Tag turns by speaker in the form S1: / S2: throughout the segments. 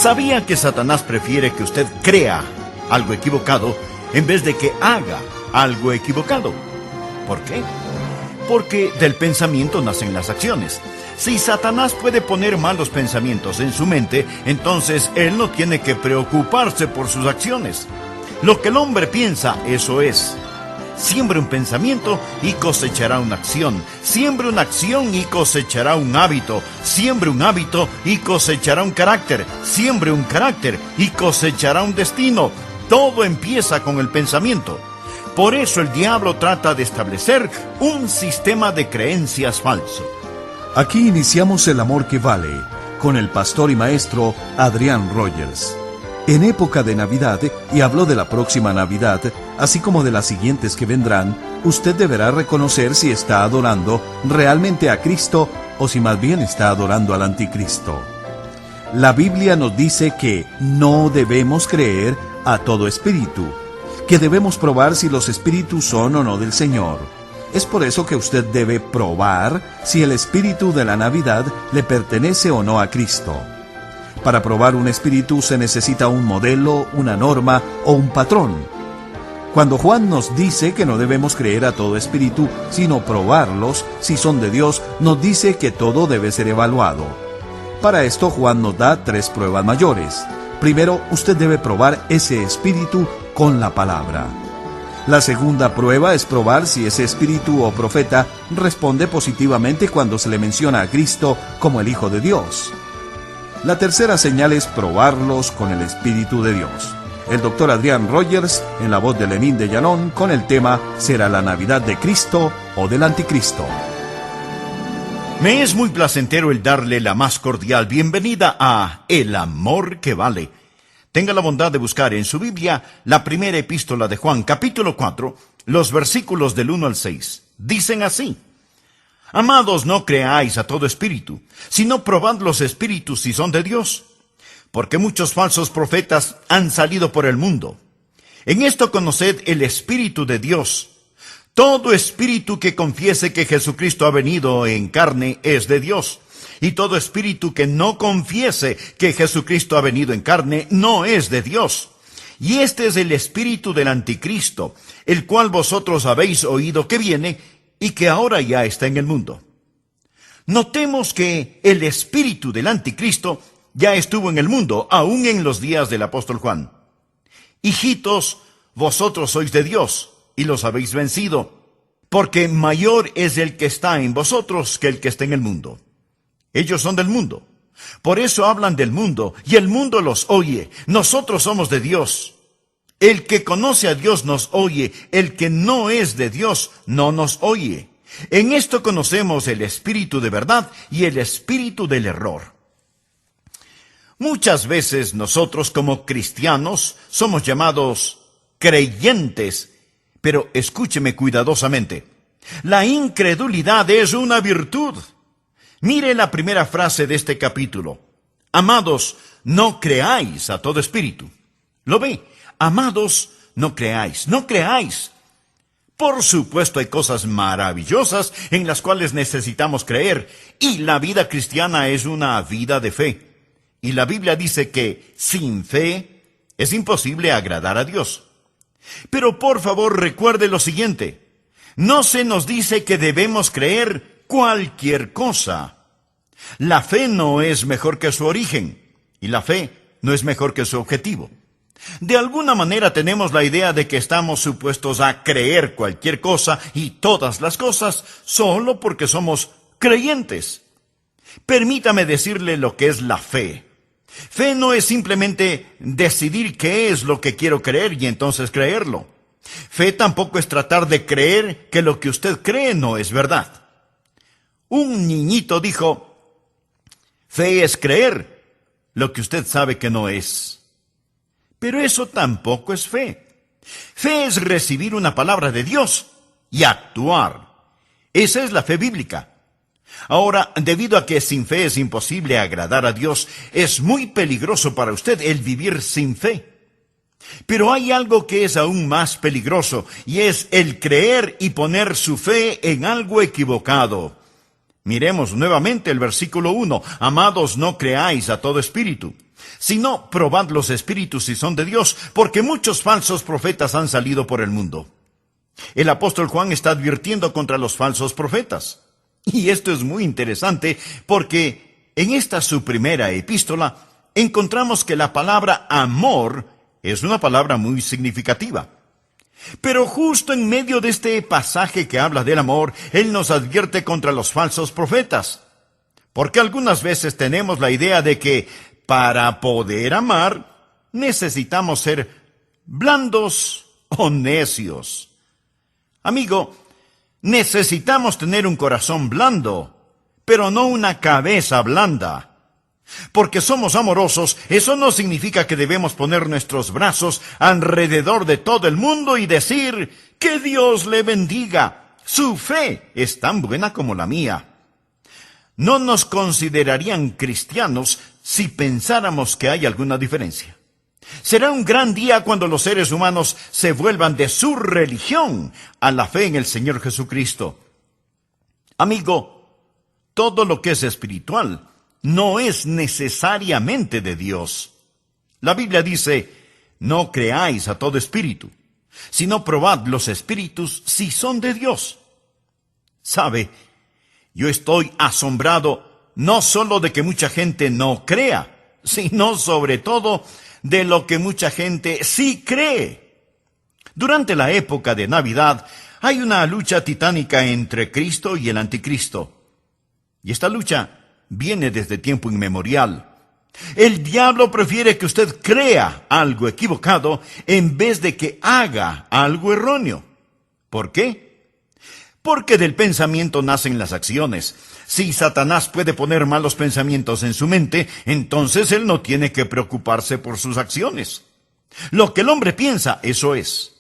S1: ¿Sabía que Satanás prefiere que usted crea algo equivocado en vez de que haga algo equivocado? ¿Por qué? Porque del pensamiento nacen las acciones. Si Satanás puede poner malos pensamientos en su mente, entonces él no tiene que preocuparse por sus acciones. Lo que el hombre piensa, eso es. Siembre un pensamiento y cosechará una acción. Siembre una acción y cosechará un hábito. Siembre un hábito y cosechará un carácter. Siembre un carácter y cosechará un destino. Todo empieza con el pensamiento. Por eso el diablo trata de establecer un sistema de creencias falso.
S2: Aquí iniciamos El Amor que Vale, con el pastor y maestro Adrián Rogers. En época de Navidad, y habló de la próxima Navidad, así como de las siguientes que vendrán, usted deberá reconocer si está adorando realmente a Cristo o si más bien está adorando al anticristo. La Biblia nos dice que no debemos creer a todo espíritu, que debemos probar si los espíritus son o no del Señor. Es por eso que usted debe probar si el espíritu de la Navidad le pertenece o no a Cristo. Para probar un espíritu se necesita un modelo, una norma o un patrón. Cuando Juan nos dice que no debemos creer a todo espíritu, sino probarlos, si son de Dios, nos dice que todo debe ser evaluado. Para esto Juan nos da 3 pruebas mayores. Primero, usted debe probar ese espíritu con la palabra. La segunda prueba es probar si ese espíritu o profeta responde positivamente cuando se le menciona a Cristo como el Hijo de Dios. La tercera señal es probarlos con el Espíritu de Dios. El doctor Adrián Rogers, en la voz de Lenín de Llanón, con el tema ¿Será la Navidad de Cristo o del Anticristo?
S1: Me es muy placentero el darle la más cordial bienvenida a El Amor que Vale. Tenga la bondad de buscar en su Biblia la primera epístola de Juan, capítulo 4, los versículos del 1 al 6. Dicen así: Amados, no creáis a todo espíritu, sino probad los espíritus si son de Dios, porque muchos falsos profetas han salido por el mundo. En esto conoced el Espíritu de Dios. Todo espíritu que confiese que Jesucristo ha venido en carne es de Dios, y todo espíritu que no confiese que Jesucristo ha venido en carne no es de Dios. Y este es el espíritu del anticristo, el cual vosotros habéis oído que viene, y que ahora ya está en el mundo. Notemos que el espíritu del anticristo ya estuvo en el mundo, aún en los días del apóstol Juan. Hijitos, vosotros sois de Dios, y los habéis vencido, porque mayor es el que está en vosotros que el que está en el mundo. Ellos son del mundo, por eso hablan del mundo, y el mundo los oye. Nosotros somos de Dios. El que conoce a Dios nos oye, el que no es de Dios no nos oye. En esto conocemos el espíritu de verdad y el espíritu del error. Muchas veces nosotros como cristianos somos llamados creyentes, pero escúcheme cuidadosamente. La incredulidad es una virtud. Mire la primera frase de este capítulo. Amados, no creáis a todo espíritu. ¿Lo ve? Amados, no creáis, no creáis. Por supuesto, hay cosas maravillosas en las cuales necesitamos creer, y la vida cristiana es una vida de fe. Y la Biblia dice que sin fe es imposible agradar a Dios. Pero por favor recuerde lo siguiente: no se nos dice que debemos creer cualquier cosa. La fe no es mejor que su origen, y la fe no es mejor que su objetivo. De alguna manera tenemos la idea de que estamos supuestos a creer cualquier cosa y todas las cosas solo porque somos creyentes. Permítame decirle lo que es la fe. Fe no es simplemente decidir qué es lo que quiero creer y entonces creerlo. Fe tampoco es tratar de creer que lo que usted cree no es verdad. Un niñito dijo: fe es creer lo que usted sabe que no es. Pero eso tampoco es fe. Fe es recibir una palabra de Dios y actuar. Esa es la fe bíblica. Ahora, debido a que sin fe es imposible agradar a Dios, es muy peligroso para usted el vivir sin fe. Pero hay algo que es aún más peligroso, y es el creer y poner su fe en algo equivocado. Miremos nuevamente el versículo 1. Amados, no creáis a todo espíritu, sino probad los espíritus si son de Dios, porque muchos falsos profetas han salido por el mundo. El apóstol Juan está advirtiendo contra los falsos profetas. Y esto es muy interesante porque en esta su primera epístola encontramos que la palabra amor es una palabra muy significativa. Pero justo en medio de este pasaje que habla del amor, él nos advierte contra los falsos profetas. Porque algunas veces tenemos la idea de que para poder amar necesitamos ser blandos o necios. Amigo, necesitamos tener un corazón blando, pero no una cabeza blanda. Porque somos amorosos, eso no significa que debemos poner nuestros brazos alrededor de todo el mundo y decir, que Dios le bendiga. Su fe es tan buena como la mía. No nos considerarían cristianos si pensáramos que hay alguna diferencia. Será un gran día cuando los seres humanos se vuelvan de su religión a la fe en el Señor Jesucristo. Amigo, todo lo que es espiritual no es necesariamente de Dios. La Biblia dice, no creáis a todo espíritu, sino probad los espíritus si son de Dios. ¿Sabe? Yo estoy asombrado no solo de que mucha gente no crea, sino sobre todo de lo que mucha gente sí cree. Durante la época de Navidad hay una lucha titánica entre Cristo y el Anticristo. Y esta lucha viene desde tiempo inmemorial. El diablo prefiere que usted crea algo equivocado en vez de que haga algo erróneo. ¿Por qué? Porque del pensamiento nacen las acciones. Si Satanás puede poner malos pensamientos en su mente, entonces él no tiene que preocuparse por sus acciones. Lo que el hombre piensa, eso es.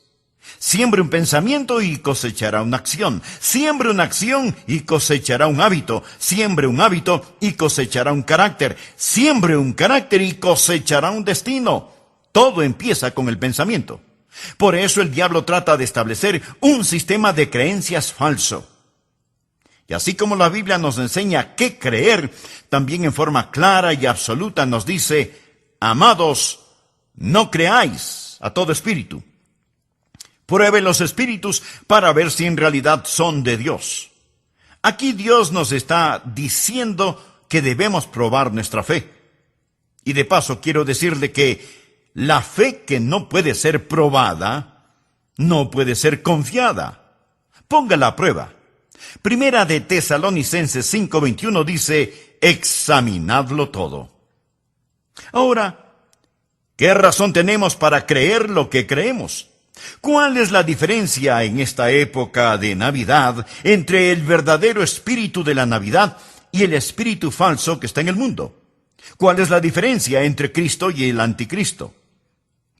S1: Siembre un pensamiento y cosechará una acción. Siembre una acción y cosechará un hábito. Siembre un hábito y cosechará un carácter. Siembre un carácter y cosechará un destino. Todo empieza con el pensamiento. Por eso el diablo trata de establecer un sistema de creencias falso. Y así como la Biblia nos enseña qué creer, también en forma clara y absoluta nos dice, amados, no creáis a todo espíritu. Pruebe los espíritus para ver si en realidad son de Dios. Aquí Dios nos está diciendo que debemos probar nuestra fe. Y de paso quiero decirle que la fe que no puede ser probada, no puede ser confiada. Póngala a prueba. Primera de Tesalonicenses 5:21 dice, examinadlo todo. Ahora, ¿qué razón tenemos para creer lo que creemos? ¿Cuál es la diferencia en esta época de Navidad entre el verdadero espíritu de la Navidad y el espíritu falso que está en el mundo? ¿Cuál es la diferencia entre Cristo y el Anticristo?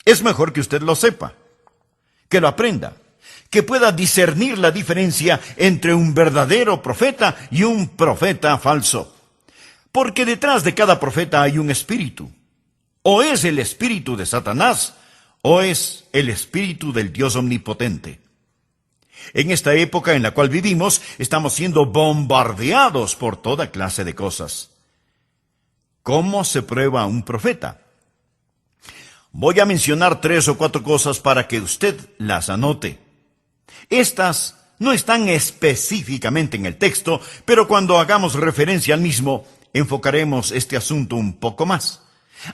S1: Es mejor que usted lo sepa, que lo aprenda, que pueda discernir la diferencia entre un verdadero profeta y un profeta falso. Porque detrás de cada profeta hay un espíritu. O es el espíritu de Satanás, o es el espíritu del Dios omnipotente. En esta época en la cual vivimos, estamos siendo bombardeados por toda clase de cosas. ¿Cómo se prueba un profeta? Voy a mencionar 3 o 4 cosas para que usted las anote. Estas no están específicamente en el texto, pero cuando hagamos referencia al mismo, enfocaremos este asunto un poco más.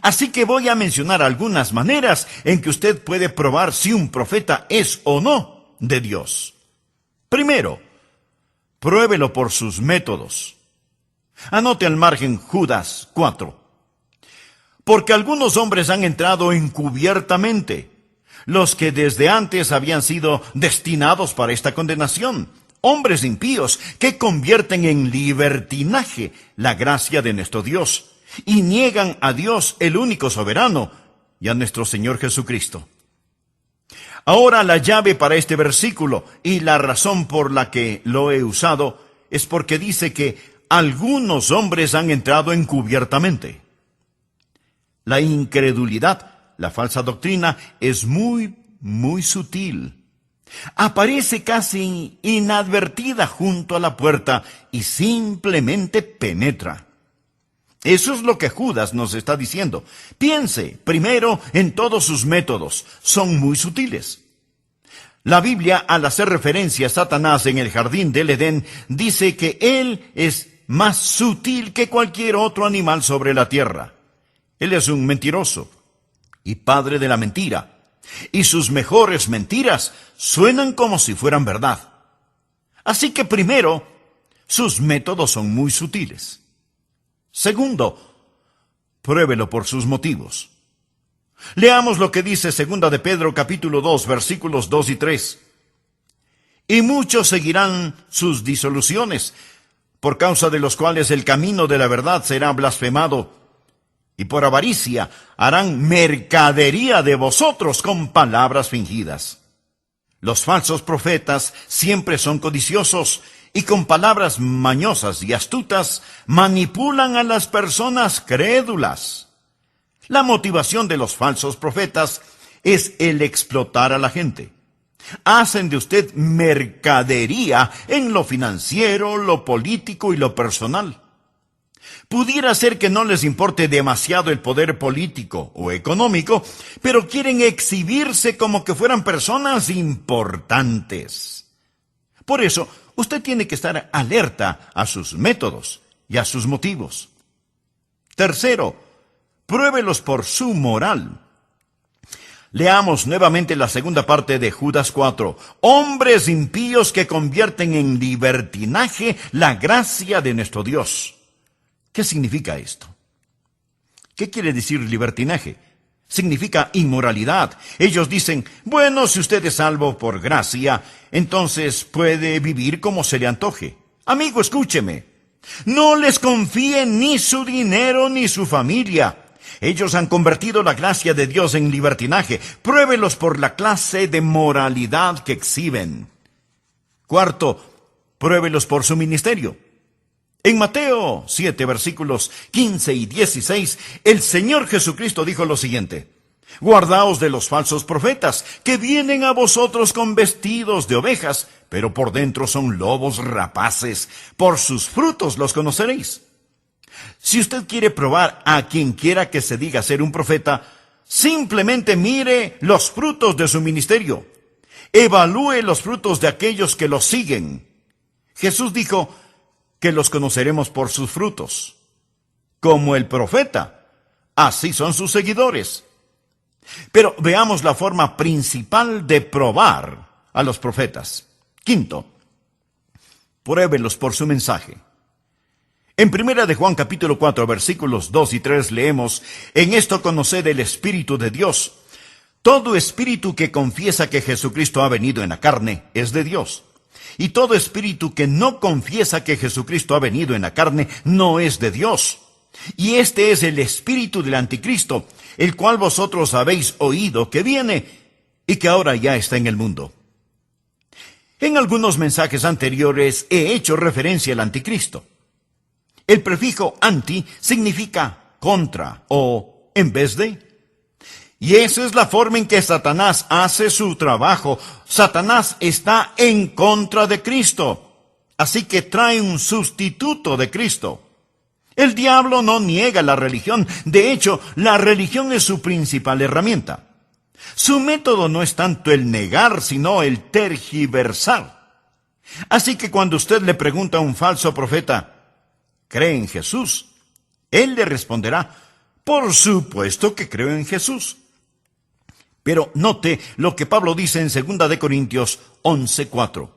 S1: Así que voy a mencionar algunas maneras en que usted puede probar si un profeta es o no de Dios. Primero, pruébelo por sus métodos. Anote al margen Judas 4. Porque algunos hombres han entrado encubiertamente, los que desde antes habían sido destinados para esta condenación, hombres impíos que convierten en libertinaje la gracia de nuestro Dios, y niegan a Dios el único soberano, y a nuestro Señor Jesucristo. Ahora la llave para este versículo, y la razón por la que lo he usado, es porque dice que algunos hombres han entrado encubiertamente. La incredulidad, la falsa doctrina, es muy sutil. Aparece casi inadvertida junto a la puerta y simplemente penetra. Eso es lo que Judas nos está diciendo. Piense primero en todos sus métodos. Son muy sutiles. La Biblia, al hacer referencia a Satanás en el jardín del Edén, dice que él es más sutil que cualquier otro animal sobre la tierra. Él es un mentiroso y padre de la mentira, y sus mejores mentiras suenan como si fueran verdad. Así que primero, sus métodos son muy sutiles. Segundo, pruébelo por sus motivos. Leamos lo que dice 2 de Pedro capítulo 2, versículos 2 y 3. Y muchos seguirán sus disoluciones, por causa de los cuales el camino de la verdad será blasfemado, y por avaricia harán mercadería de vosotros con palabras fingidas. Los falsos profetas siempre son codiciosos, y con palabras mañosas y astutas manipulan a las personas crédulas. La motivación de los falsos profetas es el explotar a la gente. Hacen de usted mercadería en lo financiero, lo político y lo personal. Pudiera ser que no les importe demasiado el poder político o económico, pero quieren exhibirse como que fueran personas importantes. Por eso, usted tiene que estar alerta a sus métodos y a sus motivos. Tercero, pruébelos por su moral. Leamos nuevamente la segunda parte de Judas 4. Hombres impíos que convierten en libertinaje la gracia de nuestro Dios. ¿Qué significa esto? ¿Qué quiere decir libertinaje? Significa inmoralidad. Ellos dicen, bueno, si usted es salvo por gracia, entonces puede vivir como se le antoje. Amigo, escúcheme. No les confíe ni su dinero ni su familia. Ellos han convertido la gracia de Dios en libertinaje. Pruébelos por la clase de moralidad que exhiben. Cuarto, pruébelos por su ministerio. En Mateo 7, versículos 15 y 16, el Señor Jesucristo dijo lo siguiente: guardaos de los falsos profetas, que vienen a vosotros con vestidos de ovejas, pero por dentro son lobos rapaces. Por sus frutos los conoceréis. Si usted quiere probar a quien quiera que se diga ser un profeta, simplemente mire los frutos de su ministerio. Evalúe los frutos de aquellos que los siguen. Jesús dijo que los conoceremos por sus frutos. Como el profeta, así son sus seguidores. Pero veamos la forma principal de probar a los profetas. Quinto, pruébelos por su mensaje. En 1 de Juan capítulo 4, versículos 2 y 3 leemos: en esto conoced el Espíritu de Dios. Todo espíritu que confiesa que Jesucristo ha venido en la carne es de Dios. Y todo espíritu que no confiesa que Jesucristo ha venido en la carne no es de Dios. Y este es el espíritu del anticristo, el cual vosotros habéis oído que viene y que ahora ya está en el mundo. En algunos mensajes anteriores he hecho referencia al anticristo. El prefijo anti significa contra o en vez de. Y esa es la forma en que Satanás hace su trabajo. Satanás está en contra de Cristo. Así que trae un sustituto de Cristo. El diablo no niega la religión. De hecho, la religión es su principal herramienta. Su método no es tanto el negar, sino el tergiversar. Así que cuando usted le pregunta a un falso profeta, ¿cree en Jesús?, él le responderá, por supuesto que creo en Jesús. Pero note lo que Pablo dice en 2 de Corintios 11:4.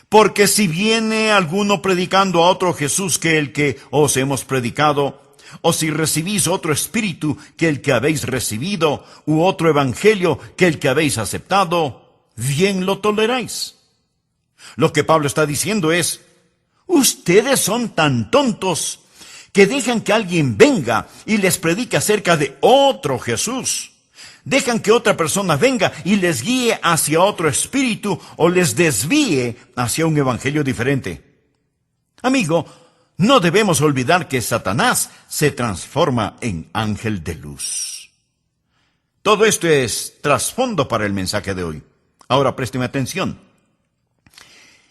S1: Porque si viene alguno predicando a otro Jesús que el que os hemos predicado, o si recibís otro espíritu que el que habéis recibido, u otro evangelio que el que habéis aceptado, bien lo toleráis. Lo que Pablo está diciendo es: ustedes son tan tontos que dejan que alguien venga y les predique acerca de otro Jesús. Dejan que otra persona venga y les guíe hacia otro espíritu o les desvíe hacia un evangelio diferente. Amigo, no debemos olvidar que Satanás se transforma en ángel de luz. Todo esto es trasfondo para el mensaje de hoy. Ahora présteme atención.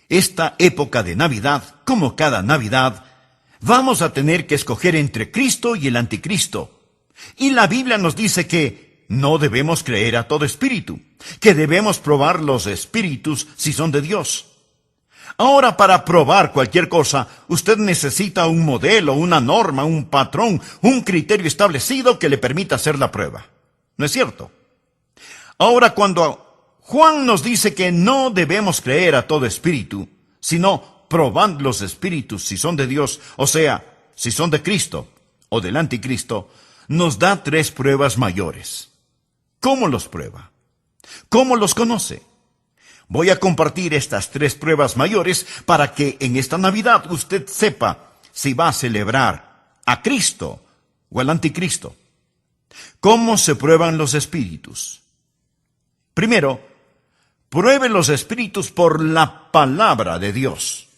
S1: Esta época de Navidad, como cada Navidad, Vamos a tener que escoger entre Cristo y el anticristo. Y la Biblia nos dice que no debemos creer a todo espíritu, que debemos probar los espíritus si son de Dios. Ahora, para probar cualquier cosa, usted necesita un modelo, una norma, un patrón, un criterio establecido que le permita hacer la prueba. ¿No es cierto? Ahora, cuando Juan nos dice que no debemos creer a todo espíritu, sino probad los espíritus si son de Dios, o sea, si son de Cristo o del anticristo, nos da 3 pruebas mayores. ¿Cómo los prueba? ¿Cómo los conoce? Voy a compartir estas 3 pruebas mayores para que en esta Navidad usted sepa si va a celebrar a Cristo o al anticristo. ¿Cómo se prueban los espíritus? Primero, pruebe los espíritus por la palabra de Dios.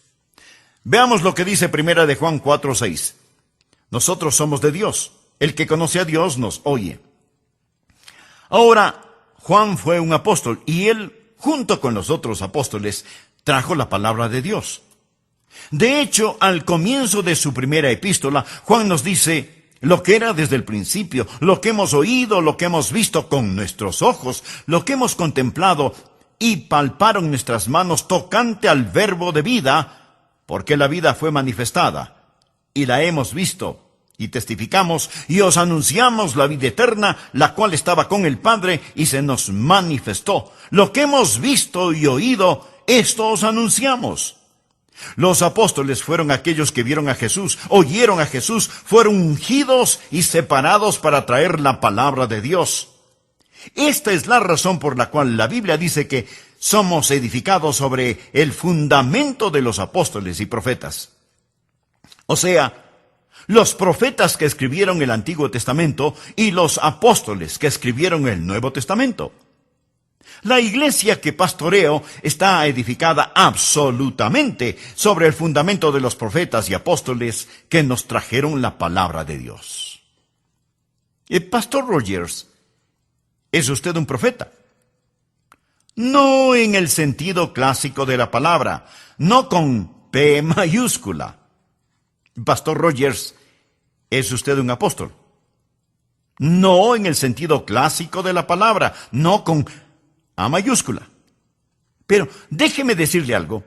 S1: Veamos lo que dice Primera de Juan 4:6. Nosotros somos de Dios. El que conoce a Dios nos oye. Ahora, Juan fue un apóstol y él, junto con los otros apóstoles, trajo la palabra de Dios. De hecho, al comienzo de su primera epístola, Juan nos dice lo que era desde el principio, lo que hemos oído, lo que hemos visto con nuestros ojos, lo que hemos contemplado y palparon nuestras manos tocante al verbo de vida, porque la vida fue manifestada, y la hemos visto, y testificamos, y os anunciamos la vida eterna, la cual estaba con el Padre, y se nos manifestó. Lo que hemos visto y oído, esto os anunciamos. Los apóstoles fueron aquellos que vieron a Jesús, oyeron a Jesús, fueron ungidos y separados para traer la palabra de Dios. Esta es la razón por la cual la Biblia dice que somos edificados sobre el fundamento de los apóstoles y profetas. O sea, los profetas que escribieron el Antiguo Testamento y los apóstoles que escribieron el Nuevo Testamento. La iglesia que pastoreo está edificada absolutamente sobre el fundamento de los profetas y apóstoles que nos trajeron la palabra de Dios. Pastor Rogers, ¿es usted un profeta? No en el sentido clásico de la palabra, no con P mayúscula. Pastor Rogers, ¿es usted un apóstol? No en el sentido clásico de la palabra, no con A mayúscula. Pero déjeme decirle algo.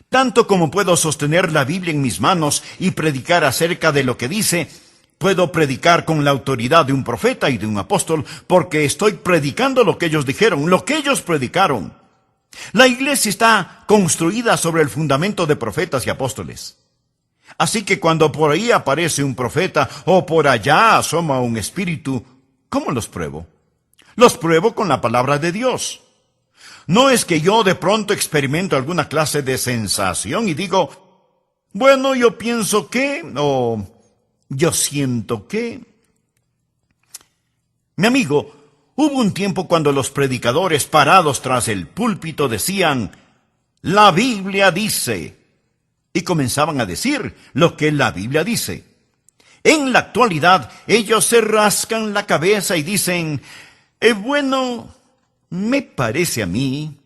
S1: Tanto como puedo sostener la Biblia en mis manos y predicar acerca de lo que dice, puedo predicar con la autoridad de un profeta y de un apóstol, porque estoy predicando lo que ellos dijeron, lo que ellos predicaron. La iglesia está construida sobre el fundamento de profetas y apóstoles. Así que cuando por ahí aparece un profeta o por allá asoma un espíritu, ¿cómo los pruebo? Los pruebo con la palabra de Dios. No es que yo de pronto experimento alguna clase de sensación y digo, bueno, yo pienso que, o yo siento que. Mi amigo, hubo un tiempo cuando los predicadores parados tras el púlpito decían, la Biblia dice, y comenzaban a decir lo que la Biblia dice. En la actualidad, ellos se rascan la cabeza y dicen, bueno, me parece a mí,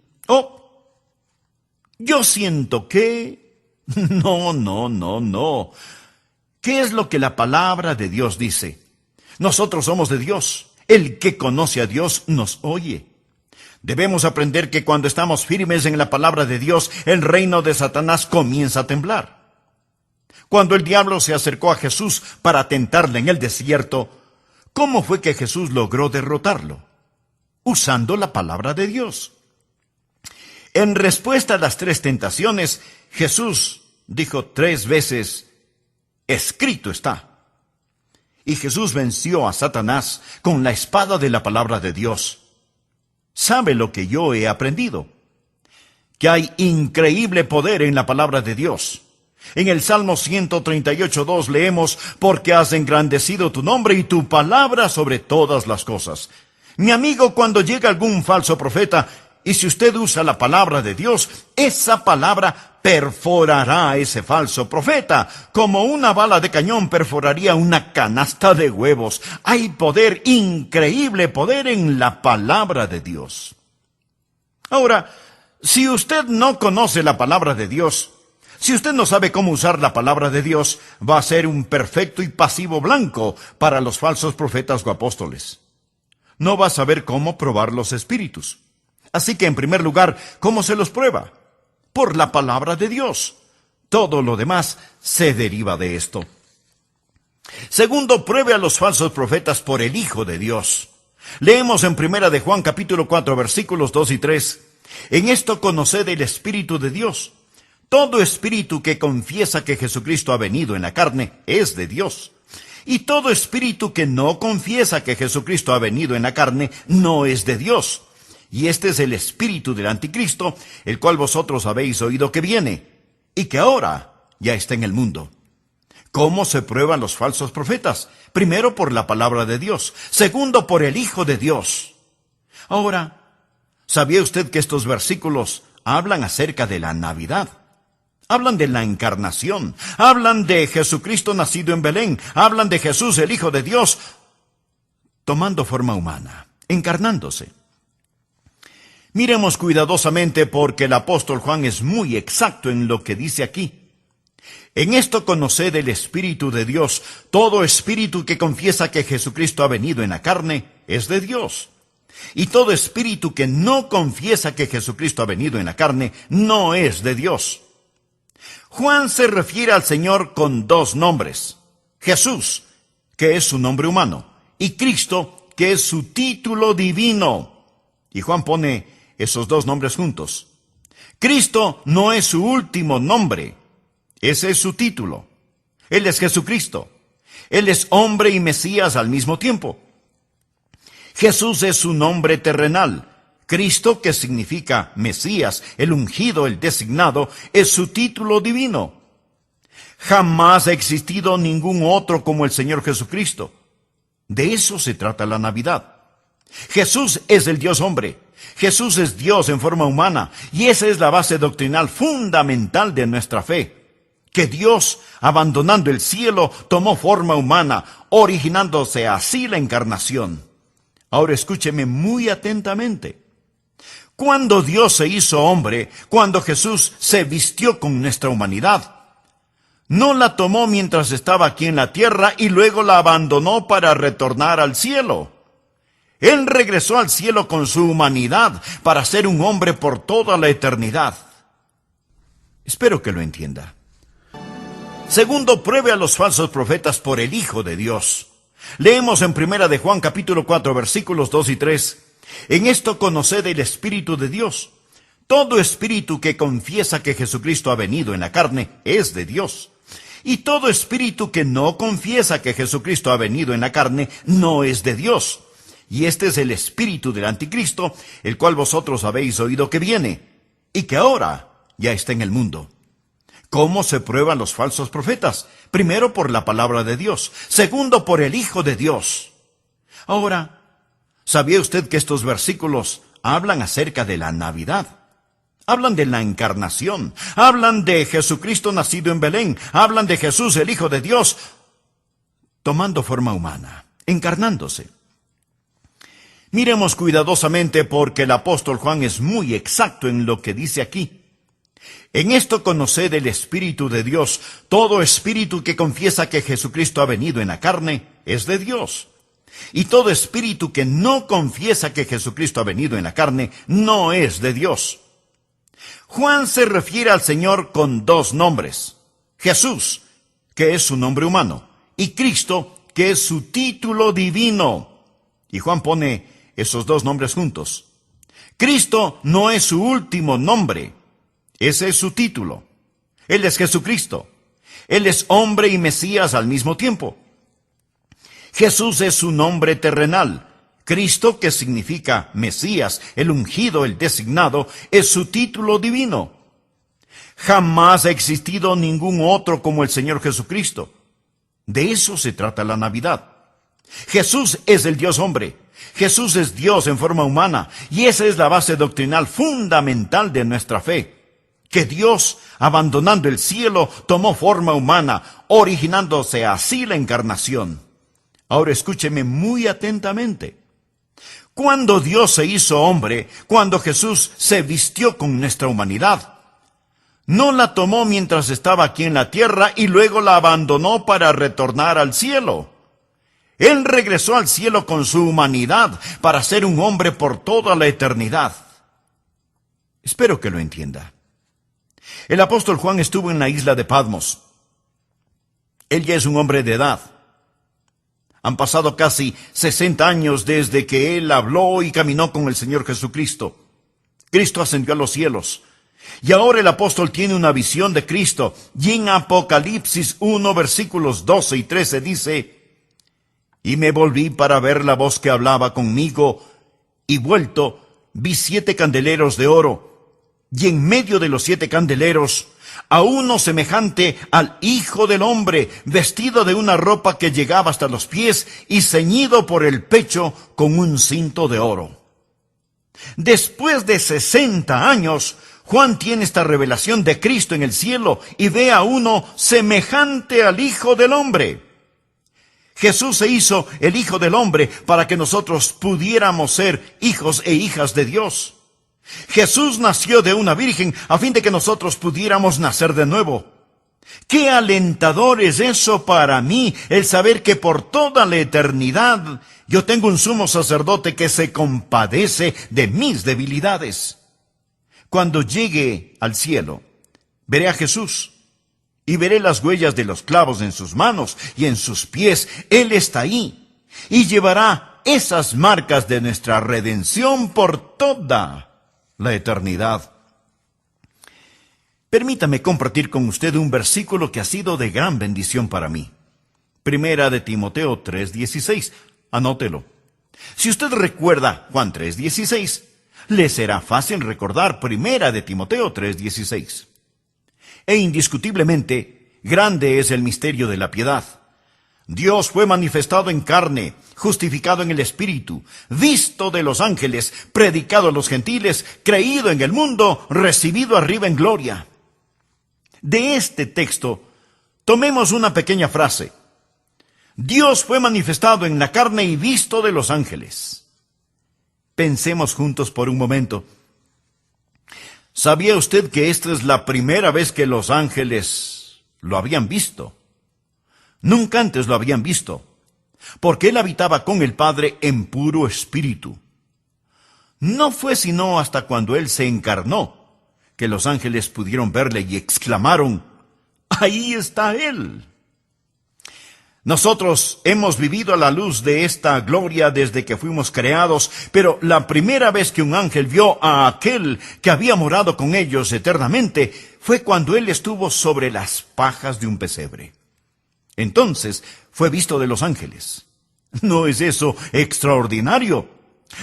S1: yo siento que, no. ¿Qué es lo que la palabra de Dios dice? Nosotros somos de Dios. El que conoce a Dios nos oye. Debemos aprender que cuando estamos firmes en la palabra de Dios, el reino de Satanás comienza a temblar. Cuando el diablo se acercó a Jesús para tentarle en el desierto, ¿cómo fue que Jesús logró derrotarlo? Usando la palabra de Dios. En respuesta a las 3 tentaciones, Jesús dijo 3 veces, escrito está. Y Jesús venció a Satanás con la espada de la palabra de Dios. ¿Sabe lo que yo he aprendido? Que hay increíble poder en la palabra de Dios. En el Salmo 138:2 leemos, porque has engrandecido tu nombre y tu palabra sobre todas las cosas. Mi amigo, cuando llega algún falso profeta, y si usted usa la palabra de Dios, esa palabra perforará a ese falso profeta, como una bala de cañón perforaría una canasta de huevos. Hay poder, increíble poder en la palabra de Dios. Ahora, si usted no conoce la palabra de Dios, Si usted no sabe cómo usar la palabra de Dios, va a ser un perfecto y pasivo blanco para los falsos profetas o apóstoles. No va a saber cómo probar los espíritus. Así que, en primer lugar, ¿cómo se los prueba? Por la palabra de Dios. Todo lo demás se deriva de esto. Segundo, pruebe a los falsos profetas por el Hijo de Dios. Leemos en 1 de Juan capítulo 4 versículos 2 y 3. En esto conoced el Espíritu de Dios. Todo espíritu que confiesa que Jesucristo ha venido en la carne es de Dios. Y todo espíritu que no confiesa que Jesucristo ha venido en la carne no es de Dios. Y este es el espíritu del anticristo, el cual vosotros habéis oído que viene, y que ahora ya está en el mundo. ¿Cómo se prueban los falsos profetas? Primero, por la palabra de Dios. Segundo, por el Hijo de Dios. Ahora, ¿sabía usted que estos versículos hablan acerca de la Navidad? Hablan de la encarnación, hablan de Jesucristo nacido en Belén, hablan de Jesús, el Hijo de Dios, tomando forma humana, encarnándose. Miremos cuidadosamente porque el apóstol Juan es muy exacto en lo que dice aquí. En esto conoced el Espíritu de Dios. Todo espíritu que confiesa que Jesucristo ha venido en la carne es de Dios. Y todo espíritu que no confiesa que Jesucristo ha venido en la carne no es de Dios. Juan se refiere al Señor con dos nombres. Jesús, que es su nombre humano, y Cristo, que es su título divino. Y Juan pone esos dos nombres juntos. Cristo no es su último nombre. Ese es su título. Él es Jesucristo. Él es hombre y Mesías al mismo tiempo. Jesús es su nombre terrenal. Cristo, que significa Mesías, el ungido, el designado, es su título divino. Jamás ha existido ningún otro como el Señor Jesucristo. De eso se trata la Navidad. Jesús es el Dios hombre. Jesús es Dios en forma humana. Y esa es la base doctrinal fundamental de nuestra fe. Que Dios, abandonando el cielo, tomó forma humana, originándose así la encarnación. Ahora escúcheme muy atentamente. Cuando Dios se hizo hombre, cuando Jesús se vistió con nuestra humanidad, no la tomó mientras estaba aquí en la tierra y luego la abandonó para retornar al cielo. Él regresó al cielo con su humanidad para ser un hombre por toda la eternidad. Espero que lo entienda. Segundo, pruebe a los falsos profetas por el Hijo de Dios. Leemos en 1 de Juan capítulo 4 versículos 2 y 3. En esto conoced el Espíritu de Dios. Todo espíritu que confiesa que Jesucristo ha venido en la carne es de Dios. Y todo espíritu que no confiesa que Jesucristo ha venido en la carne no es de Dios. Y este es el espíritu del anticristo, el cual vosotros habéis oído que viene, y que ahora ya está en el mundo. ¿Cómo se prueban los falsos profetas? Primero, por la palabra de Dios. Segundo, por el Hijo de Dios. Ahora, ¿sabía usted que estos versículos hablan acerca de la Navidad? Hablan de la encarnación. Hablan de Jesucristo nacido en Belén. Hablan de Jesús, el Hijo de Dios, tomando forma humana, encarnándose. Miremos cuidadosamente porque el apóstol Juan es muy exacto en lo que dice aquí. En esto conoced el Espíritu de Dios. Todo espíritu que confiesa que Jesucristo ha venido en la carne es de Dios. Y todo espíritu que no confiesa que Jesucristo ha venido en la carne no es de Dios. Juan se refiere al Señor con dos nombres. Jesús, que es su nombre humano, y Cristo, que es su título divino. Y Juan pone esos dos nombres juntos. Cristo no es su último nombre. Ese es su título. Él es Jesucristo. Él es hombre y Mesías al mismo tiempo. Jesús es su nombre terrenal. Cristo, que significa Mesías, el ungido, el designado, es su título divino. Jamás ha existido ningún otro como el Señor Jesucristo. De eso se trata la Navidad. Jesús es el Dios hombre. Jesús es Dios en forma humana. Y esa es la base doctrinal fundamental de nuestra fe. Que Dios, abandonando el cielo, tomó forma humana, originándose así la encarnación. Ahora escúcheme muy atentamente. Cuando Dios se hizo hombre, cuando Jesús se vistió con nuestra humanidad, No la tomó mientras estaba aquí en la tierra y luego la abandonó para retornar al cielo. Él regresó al cielo con su humanidad para ser un hombre por toda la eternidad. Espero que lo entienda. El apóstol Juan estuvo en la isla de Patmos. Él ya es un hombre de edad. Han pasado casi 60 años desde que él habló y caminó con el Señor Jesucristo. Cristo ascendió a los cielos. Y ahora el apóstol tiene una visión de Cristo. Y en Apocalipsis 1, versículos 12 y 13 dice: Y me volví para ver la voz que hablaba conmigo, y vuelto, vi 7 candeleros de oro, y en medio de los 7 candeleros, a uno semejante al Hijo del Hombre, vestido de una ropa que llegaba hasta los pies, y ceñido por el pecho con un cinto de oro. Después de 60 años, Juan tiene esta revelación de Cristo en el cielo, y ve a uno semejante al Hijo del Hombre. Jesús se hizo el Hijo del Hombre para que nosotros pudiéramos ser hijos e hijas de Dios. Jesús nació de una virgen a fin de que nosotros pudiéramos nacer de nuevo. ¡Qué alentador es eso para mí, el saber que por toda la eternidad yo tengo un sumo sacerdote que se compadece de mis debilidades! Cuando llegue al cielo, veré a Jesús y veré las huellas de los clavos en sus manos y en sus pies. Él está ahí y llevará esas marcas de nuestra redención por toda la eternidad. Permítame compartir con usted un versículo que ha sido de gran bendición para mí. Primera de Timoteo 3:16. Anótelo. Si usted recuerda Juan 3:16, le será fácil recordar Primera de Timoteo 3:16. E indiscutiblemente, grande es el misterio de la piedad. Dios fue manifestado en carne, justificado en el Espíritu, visto de los ángeles, predicado a los gentiles, creído en el mundo, recibido arriba en gloria. De este texto, tomemos una pequeña frase. Dios fue manifestado en la carne y visto de los ángeles. Pensemos juntos por un momento. ¿Sabía usted que esta es la primera vez que los ángeles lo habían visto? Nunca antes lo habían visto, porque él habitaba con el Padre en puro espíritu. No fue sino hasta cuando él se encarnó que los ángeles pudieron verle y exclamaron: ¡ahí está él! Nosotros hemos vivido a la luz de esta gloria desde que fuimos creados, pero la primera vez que un ángel vio a aquel que había morado con ellos eternamente fue cuando él estuvo sobre las pajas de un pesebre. Entonces fue visto de los ángeles. ¿No es eso extraordinario?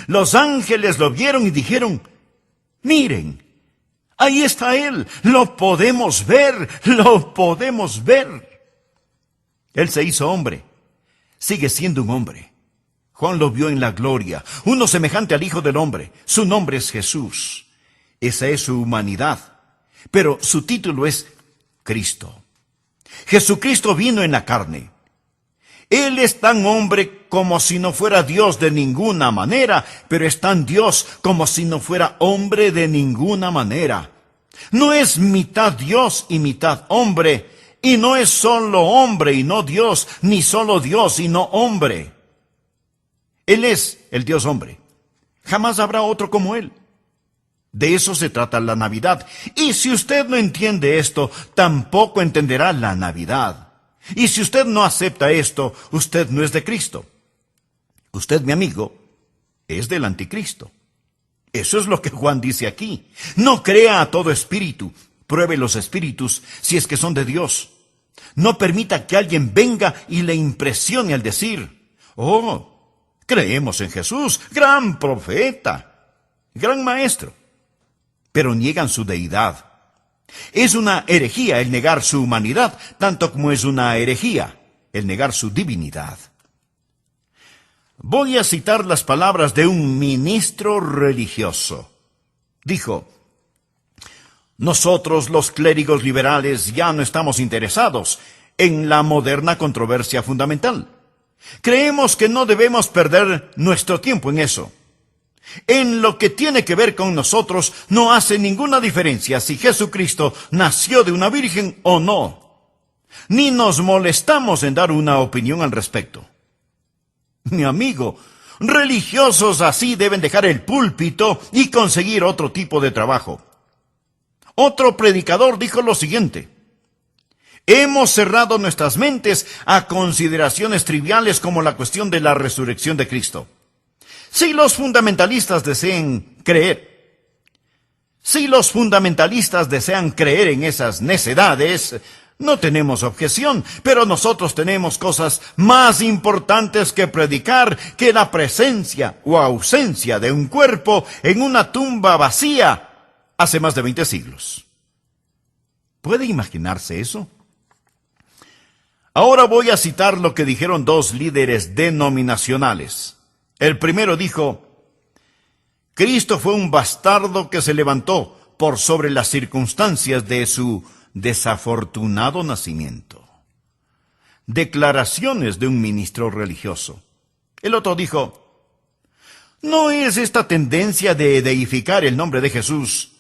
S1: Los ángeles lo vieron y dijeron: miren, ahí está él, lo podemos ver, lo podemos ver. Él se hizo hombre, sigue siendo un hombre. Juan lo vio en la gloria, uno semejante al Hijo del Hombre. Su nombre es Jesús. Esa es su humanidad, pero su título es Cristo. Jesucristo vino en la carne. Él es tan hombre como si no fuera Dios de ninguna manera, pero es tan Dios como si no fuera hombre de ninguna manera. No es mitad Dios y mitad hombre, y no es solo hombre y no Dios, ni solo Dios y no hombre. Él es el Dios hombre. Jamás habrá otro como él. De eso se trata la Navidad. Y si usted no entiende esto, tampoco entenderá la Navidad. Y si usted no acepta esto, usted no es de Cristo. Usted, mi amigo, es del anticristo. Eso es lo que Juan dice aquí. No crea a todo espíritu. Pruebe los espíritus si es que son de Dios. No permita que alguien venga y le impresione al decir: oh, creemos en Jesús, gran profeta, gran maestro. Pero niegan su deidad. Es una herejía el negar su humanidad, tanto como es una herejía el negar su divinidad. Voy a citar las palabras de un ministro religioso. Dijo: nosotros, los clérigos liberales, ya no estamos interesados en la moderna controversia fundamental. Creemos que no debemos perder nuestro tiempo en eso. En lo que tiene que ver con nosotros, no hace ninguna diferencia si Jesucristo nació de una virgen o no. Ni nos molestamos en dar una opinión al respecto. Mi amigo, religiosos así deben dejar el púlpito y conseguir otro tipo de trabajo. Otro predicador dijo lo siguiente: hemos cerrado nuestras mentes a consideraciones triviales como la cuestión de la resurrección de Cristo. Si los fundamentalistas desean creer en esas necedades, no tenemos objeción, pero nosotros tenemos cosas más importantes que predicar que la presencia o ausencia de un cuerpo en una tumba vacía hace más de 20 siglos. ¿Puede imaginarse eso? Ahora voy a citar lo que dijeron dos líderes denominacionales. El primero dijo: Cristo fue un bastardo que se levantó por sobre las circunstancias de su desafortunado nacimiento. Declaraciones de un ministro religioso. El otro dijo: ¿no es esta tendencia de deificar el nombre de Jesús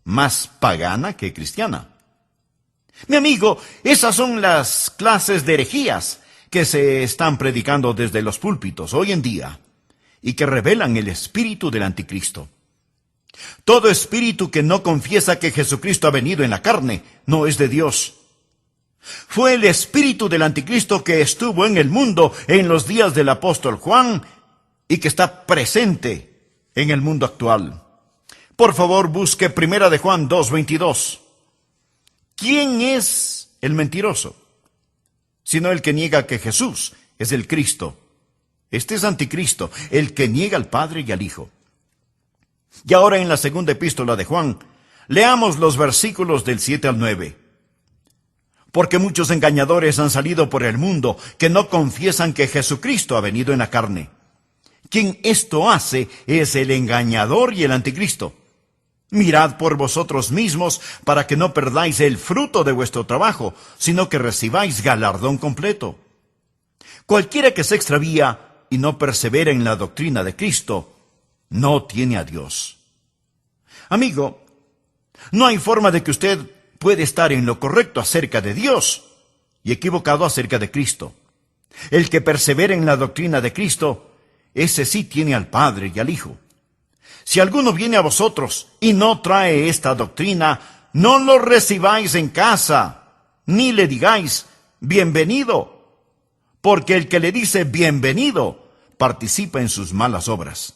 S1: más pagana que cristiana? Mi amigo, esas son las clases de herejías que se están predicando desde los púlpitos hoy en día y que revelan el espíritu del anticristo. Todo espíritu que no confiesa que Jesucristo ha venido en la carne no es de Dios. Fue el espíritu del anticristo que estuvo en el mundo en los días del apóstol Juan y que está presente en el mundo actual. Por favor, busque 1 de Juan 2:22. ¿Quién es el mentiroso? Sino el que niega que Jesús es el Cristo. Este es anticristo, el que niega al Padre y al Hijo. Y ahora en la segunda epístola de Juan, leamos los versículos del 7 al 9. Porque muchos engañadores han salido por el mundo que no confiesan que Jesucristo ha venido en la carne. Quien esto hace es el engañador y el anticristo. Mirad por vosotros mismos para que no perdáis el fruto de vuestro trabajo, sino que recibáis galardón completo. Cualquiera que se extravía y no persevera en la doctrina de Cristo, no tiene a Dios. Amigo, no hay forma de que usted pueda estar en lo correcto acerca de Dios y equivocado acerca de Cristo. El que persevera en la doctrina de Cristo, ese sí tiene al Padre y al Hijo. Si alguno viene a vosotros y no trae esta doctrina, no lo recibáis en casa, ni le digáis bienvenido, porque el que le dice bienvenido participa en sus malas obras.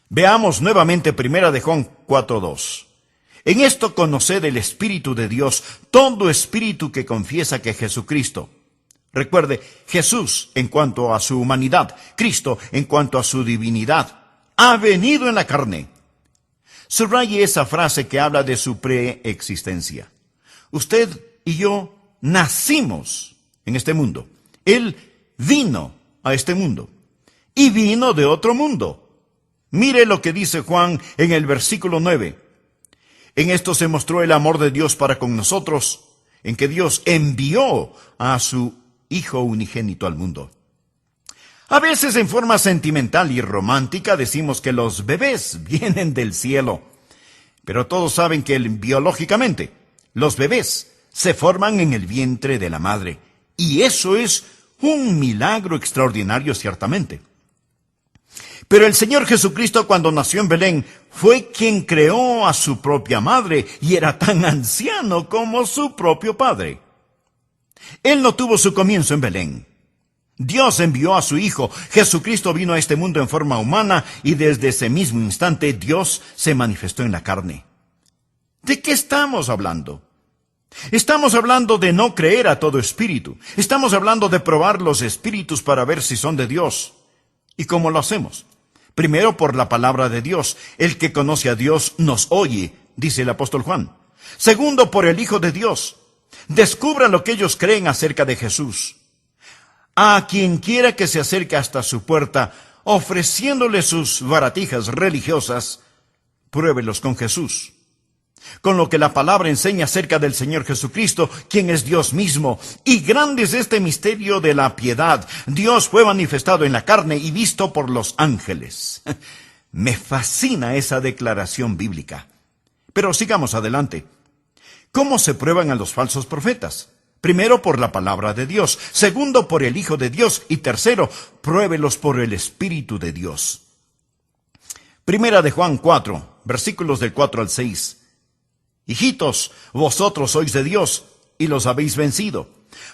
S1: Veamos nuevamente 1 de Juan 4:2. En esto conoced el Espíritu de Dios, todo espíritu que confiesa que Jesucristo. Recuerde, Jesús en cuanto a su humanidad, Cristo en cuanto a su divinidad, ha venido en la carne. Subraye esa frase que habla de su preexistencia. Usted y yo nacimos en este mundo. Él vino a este mundo y vino de otro mundo. Mire lo que dice Juan en el versículo 9. En esto se mostró el amor de Dios para con nosotros, en que Dios envió a su Hijo unigénito al mundo. A veces en forma sentimental y romántica decimos que los bebés vienen del cielo, pero todos saben que biológicamente los bebés se forman en el vientre de la madre, y eso es un milagro extraordinario ciertamente. Pero el Señor Jesucristo, cuando nació en Belén, fue quien creó a su propia madre y era tan anciano como su propio padre. Él no tuvo su comienzo en Belén. Dios envió a su Hijo. Jesucristo vino a este mundo en forma humana y desde ese mismo instante Dios se manifestó en la carne. ¿De qué estamos hablando? Estamos hablando de no creer a todo espíritu. Estamos hablando de probar los espíritus para ver si son de Dios. ¿Y cómo lo hacemos? Primero, por la palabra de Dios. El que conoce a Dios nos oye, dice el apóstol Juan. Segundo, por el Hijo de Dios. Descubra lo que ellos creen acerca de Jesús. A quien quiera que se acerque hasta su puerta, ofreciéndole sus baratijas religiosas, pruébelos con Jesús. Con lo que la palabra enseña acerca del Señor Jesucristo, quien es Dios mismo. Y grande es este misterio de la piedad. Dios fue manifestado en la carne y visto por los ángeles. Me fascina esa declaración bíblica. Pero sigamos adelante. ¿Cómo se prueban a los falsos profetas? Primero, por la palabra de Dios. Segundo, por el Hijo de Dios. Y tercero, pruébelos por el Espíritu de Dios. Primera de Juan 4, versículos del 4 al 6. Hijitos, vosotros sois de Dios y los habéis vencido,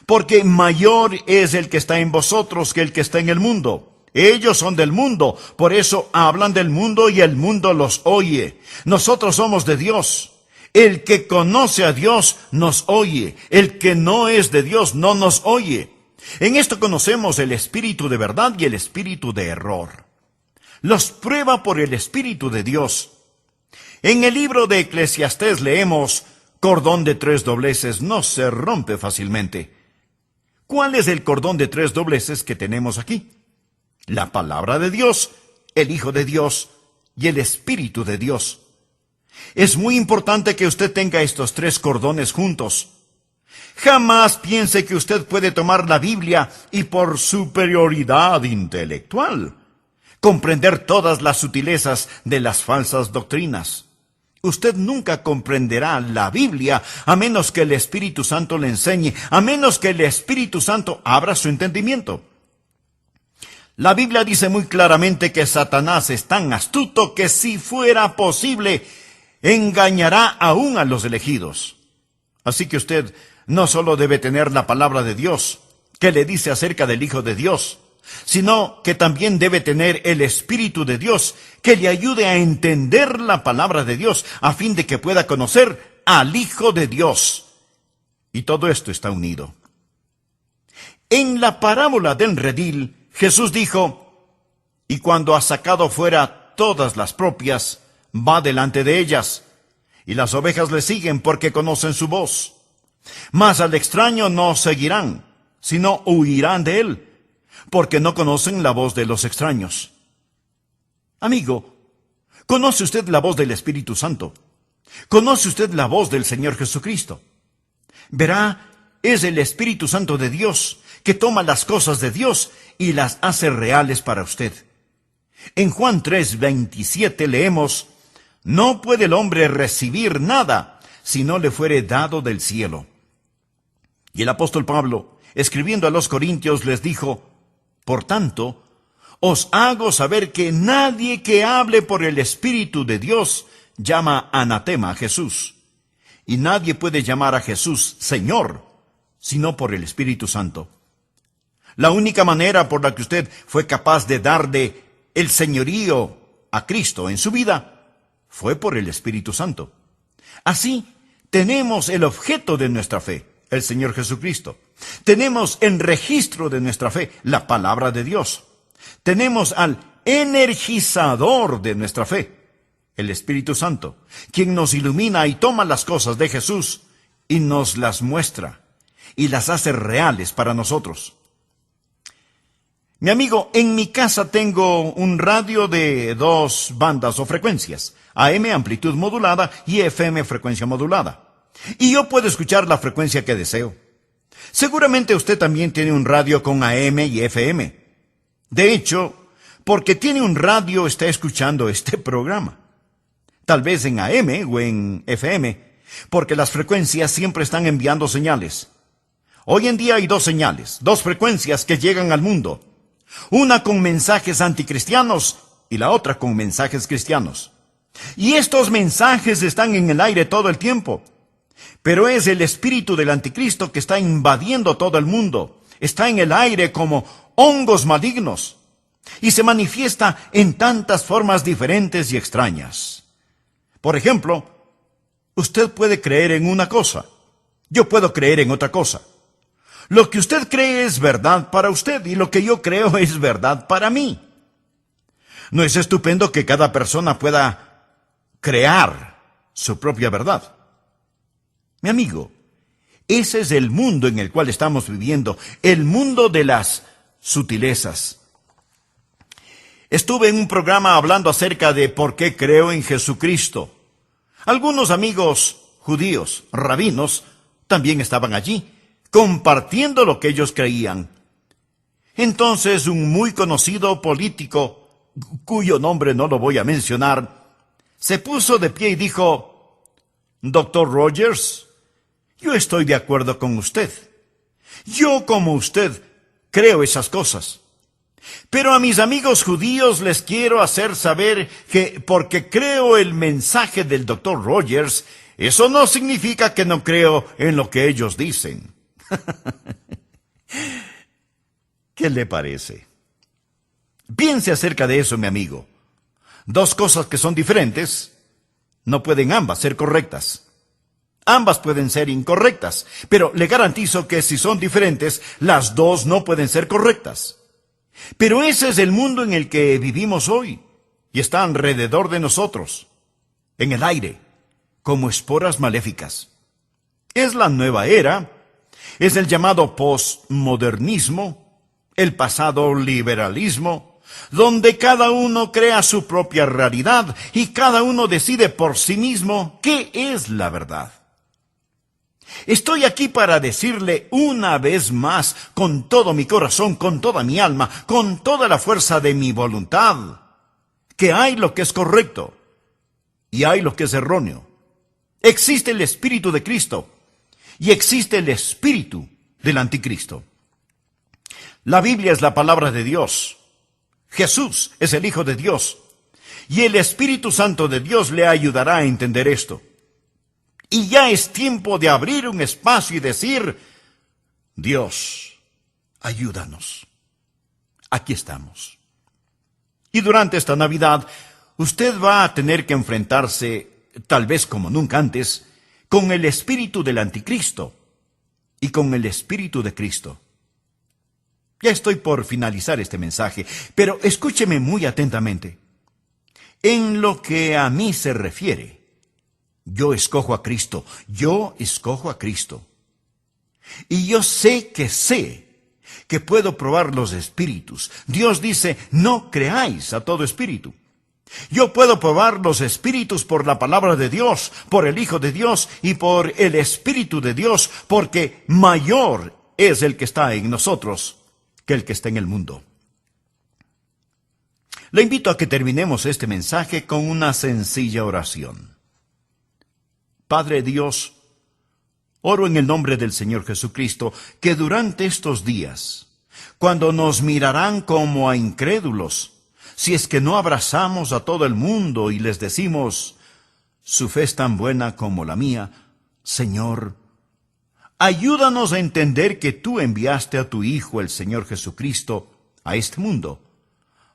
S1: porque mayor es el que está en vosotros que el que está en el mundo. Ellos son del mundo, por eso hablan del mundo y el mundo los oye. Nosotros somos de Dios. El que conoce a Dios nos oye. El que no es de Dios no nos oye. En esto conocemos el espíritu de verdad y el espíritu de error. Los prueba por el Espíritu de Dios. En el libro de Eclesiastés leemos: cordón de 3 dobleces no se rompe fácilmente. ¿Cuál es el cordón de 3 dobleces que tenemos aquí? La palabra de Dios, el Hijo de Dios y el Espíritu de Dios. Es muy importante que usted tenga estos 3 cordones juntos. Jamás piense que usted puede tomar la Biblia y por superioridad intelectual comprender todas las sutilezas de las falsas doctrinas. Usted nunca comprenderá la Biblia a menos que el Espíritu Santo le enseñe, a menos que el Espíritu Santo abra su entendimiento. La Biblia dice muy claramente que Satanás es tan astuto que si fuera posible, engañará aún a los elegidos. Así que usted no solo debe tener la palabra de Dios, que le dice acerca del Hijo de Dios, sino que también debe tener el Espíritu de Dios, que le ayude a entender la palabra de Dios, a fin de que pueda conocer al Hijo de Dios. Y todo esto está unido. En la parábola del redil, Jesús dijo: y cuando ha sacado fuera todas las propias, va delante de ellas, y las ovejas le siguen porque conocen su voz. Mas al extraño no seguirán, sino huirán de él, porque no conocen la voz de los extraños. Amigo, ¿conoce usted la voz del Espíritu Santo? ¿Conoce usted la voz del Señor Jesucristo? Verá, es el Espíritu Santo de Dios que toma las cosas de Dios y las hace reales para usted. En Juan 3:27 leemos: no puede el hombre recibir nada si no le fuere dado del cielo. Y el apóstol Pablo, escribiendo a los Corintios, les dijo: por tanto, os hago saber que nadie que hable por el Espíritu de Dios llama anatema a Jesús. Y nadie puede llamar a Jesús Señor, sino por el Espíritu Santo. La única manera por la que usted fue capaz de darle el señorío a Cristo en su vida fue por el Espíritu Santo. Así, tenemos el objeto de nuestra fe, el Señor Jesucristo. Tenemos en registro de nuestra fe la palabra de Dios. Tenemos al energizador de nuestra fe, el Espíritu Santo, quien nos ilumina y toma las cosas de Jesús y nos las muestra y las hace reales para nosotros. Mi amigo, en mi casa tengo un radio de 2 bandas o frecuencias, AM amplitud modulada y FM frecuencia modulada. Y yo puedo escuchar la frecuencia que deseo. Seguramente usted también tiene un radio con AM y FM. De hecho, porque tiene un radio está escuchando este programa. Tal vez en AM o en FM, porque las frecuencias siempre están enviando señales. Hoy en día hay 2 señales, 2 frecuencias que llegan al mundo. Una con mensajes anticristianos y la otra con mensajes cristianos. Y estos mensajes están en el aire todo el tiempo. Pero es el espíritu del anticristo que está invadiendo todo el mundo. Está en el aire como hongos malignos. Y se manifiesta en tantas formas diferentes y extrañas. Por ejemplo, usted puede creer en una cosa. Yo puedo creer en otra cosa. Lo que usted cree es verdad para usted y lo que yo creo es verdad para mí. ¿No es estupendo que cada persona pueda crear su propia verdad? Mi amigo, ese es el mundo en el cual estamos viviendo, el mundo de las sutilezas. Estuve en un programa hablando acerca de por qué creo en Jesucristo. Algunos amigos judíos, rabinos, también estaban allí, compartiendo lo que ellos creían. Entonces un muy conocido político cuyo nombre no lo voy a mencionar, se puso de pie y dijo: Doctor Rogers, yo estoy de acuerdo con usted. Yo, como usted, creo esas cosas. Pero a mis amigos judíos les quiero hacer saber que porque creo el mensaje del Dr. Rogers, eso no significa que no creo en lo que ellos dicen. ¿Qué le parece? Piense acerca de eso, mi amigo. Dos cosas que son diferentes no pueden ambas ser correctas. Ambas pueden ser incorrectas, pero le garantizo que si son diferentes, las dos no pueden ser correctas. Pero ese es el mundo en el que vivimos hoy, y está alrededor de nosotros, en el aire, como esporas maléficas. Es la nueva era, es el llamado postmodernismo, el pasado liberalismo, donde cada uno crea su propia realidad y cada uno decide por sí mismo qué es la verdad. Estoy aquí para decirle una vez más, con todo mi corazón, con toda mi alma, con toda la fuerza de mi voluntad, que hay lo que es correcto y hay lo que es erróneo. Existe el Espíritu de Cristo y existe el Espíritu del Anticristo. La Biblia es la palabra de Dios. Jesús es el Hijo de Dios y el Espíritu Santo de Dios le ayudará a entender esto. Y ya es tiempo de abrir un espacio y decir: Dios, ayúdanos. Aquí estamos. Y durante esta Navidad, usted va a tener que enfrentarse, tal vez como nunca antes, con el espíritu del Anticristo y con el Espíritu de Cristo. Ya estoy por finalizar este mensaje, pero escúcheme muy atentamente. En lo que a mí se refiere, yo escojo a Cristo, yo escojo a Cristo. Y yo sé que puedo probar los espíritus. Dios dice: no creáis a todo espíritu. Yo puedo probar los espíritus por la palabra de Dios, por el Hijo de Dios y por el Espíritu de Dios, porque mayor es el que está en nosotros que el que está en el mundo. Le invito a que terminemos este mensaje con una sencilla oración. Padre Dios, oro en el nombre del Señor Jesucristo, que durante estos días, cuando nos mirarán como a incrédulos, si es que no abrazamos a todo el mundo y les decimos: su fe es tan buena como la mía, Señor, ayúdanos a entender que tú enviaste a tu Hijo, el Señor Jesucristo, a este mundo,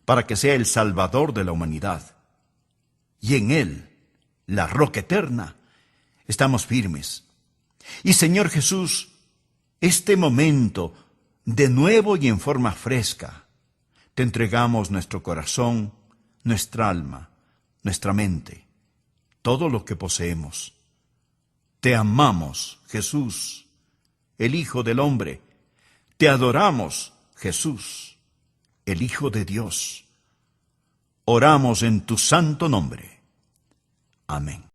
S1: para que sea el Salvador de la humanidad. Y en Él, la roca eterna, estamos firmes. Y Señor Jesús, este momento, de nuevo y en forma fresca, te entregamos nuestro corazón, nuestra alma, nuestra mente, todo lo que poseemos. Te amamos, Jesús, el Hijo del Hombre. Te adoramos, Jesús, el Hijo de Dios. Oramos en tu santo nombre. Amén.